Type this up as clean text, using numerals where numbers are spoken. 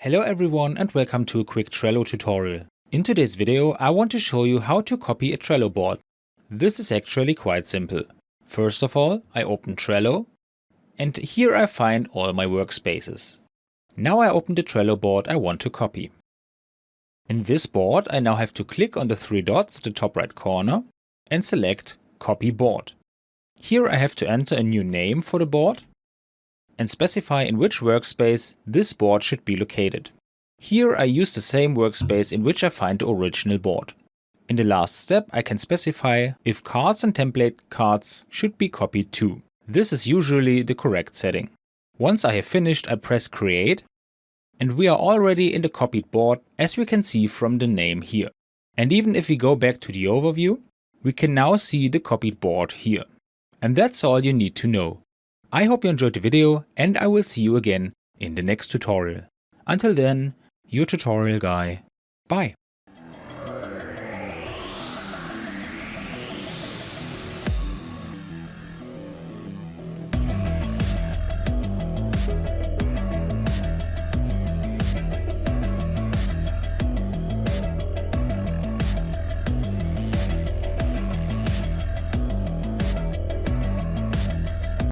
Hello everyone and welcome to a quick Trello tutorial. In today's video I want to show you how to copy a Trello board. This is actually quite simple. First of all, I open Trello and here I find all my workspaces. Now I open the Trello board I want to copy. In this board I now have to click on the three dots at the top right corner and select Copy Board. Here I have to enter a new name for the board and specify in which workspace this board should be located. Here I use the same workspace in which I find the original board. In the last step I can specify if cards and template cards should be copied too. This is usually the correct setting. Once I have finished I press Create and we are already in the copied board as we can see from the name here. And even if we go back to the overview, we can now see the copied board here. And that's all you need to know. I hope you enjoyed the video and I will see you again in the next tutorial. Until then, your tutorial guy. Bye.